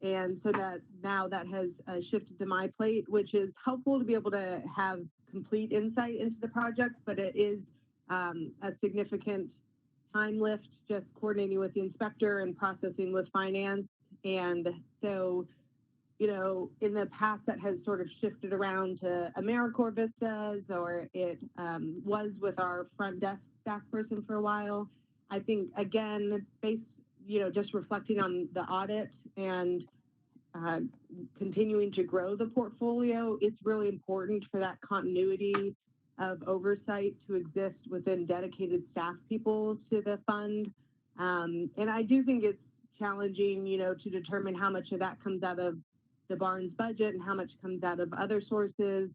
and so that now that has shifted to my plate, which is helpful to be able to have complete insight into the project, but it is a significant time lift just coordinating with the inspector and processing with finance. And so, you know, in the past that has sort of shifted around to AmeriCorps Vistas, or it was with our front desk staff person for a while. I think, again, based, you know, just reflecting on the audit and continuing to grow the portfolio, it's really important for that continuity of oversight to exist within dedicated staff people to the fund. And I do think it's challenging, you know, to determine how much of that comes out of the Barnes budget and how much comes out of other sources.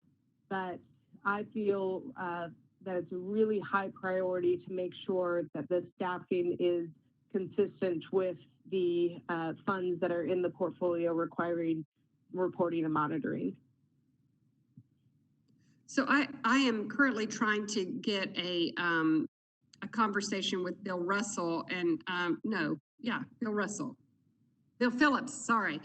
But I feel that it's a really high priority to make sure that the staffing is consistent with the funds that are in the portfolio requiring reporting and monitoring. So I am currently trying to get a conversation with Bill Russell and Bill Phillips, sorry.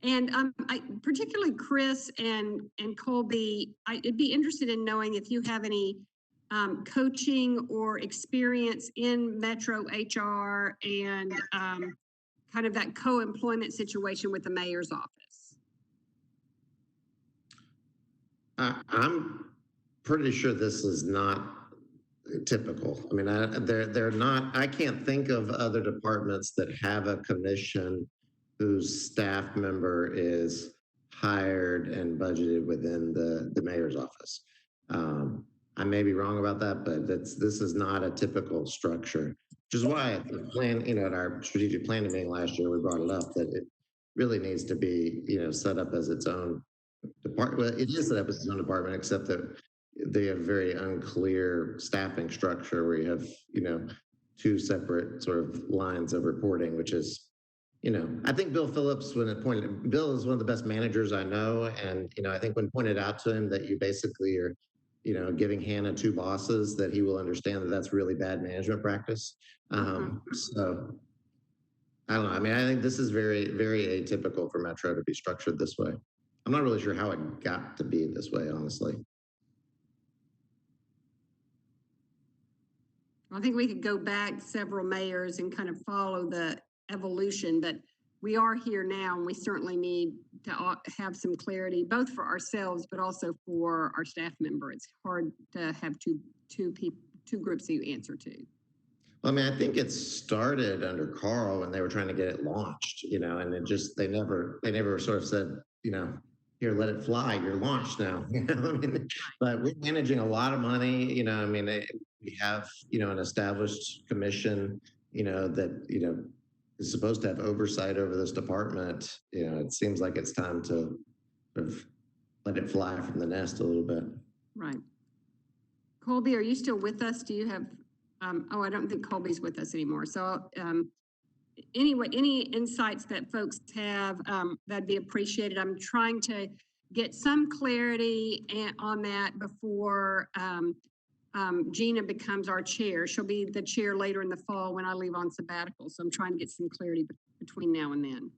And particularly Chris and Colby, I'd be interested in knowing if you have any coaching or experience in Metro HR and kind of that co-employment situation with the mayor's office. I'm pretty sure this is not typical. I mean, they're not, I can't think of other departments that have a commission whose staff member is hired and budgeted within the mayor's office. I may be wrong about that, but this is not a typical structure, which is why at the plan, you know, at our strategic planning meeting last year, we brought it up that it really needs to be, you know, set up as its own department. Well, it is set up as its own department, except that they have very unclear staffing structure where you have, you know, two separate sort of lines of reporting, which is I think Bill Phillips, Bill is one of the best managers I know. And, I think when pointed out to him that you basically are, giving Hannah two bosses, that he will understand that that's really bad management practice. So I don't know. I mean, I think this is very, very atypical for Metro to be structured this way. I'm not really sure how it got to be this way, honestly. I think we could go back several mayors and kind of follow the evolution, but we are here now and we certainly need to have some clarity, both for ourselves, but also for our staff member. It's hard to have two groups that you answer to. I mean, I think it started under Carl when they were trying to get it launched, and it just, they never sort of said, here, let it fly, you're launched now. But we're managing a lot of money, we have, an established commission, that, is supposed to have oversight over this department. It seems like it's time to sort of let it fly from the nest a little bit. Right. Colby, are you still with us? Do you have, oh, I don't think Colby's with us anymore. So anyway, any insights that folks have, that'd be appreciated. I'm trying to get some clarity on that before Gina becomes our chair. She'll be the chair later in the fall when I leave on sabbatical. So I'm trying to get some clarity between now and then.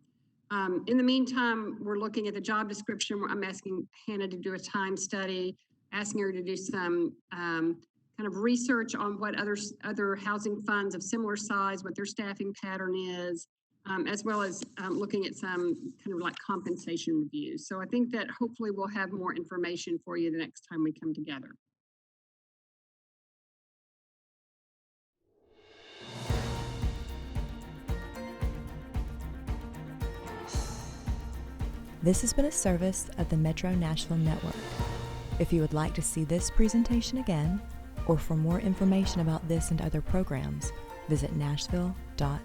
In the meantime, we're looking at the job description. I'm asking Hannah to do a time study, asking her to do some kind of research on what other housing funds of similar size, what their staffing pattern is, as well as looking at some kind of like compensation reviews. So I think that hopefully we'll have more information for you the next time we come together. This has been a service of the Metro Nashville Network. If you would like to see this presentation again, or for more information about this and other programs, visit nashville.org.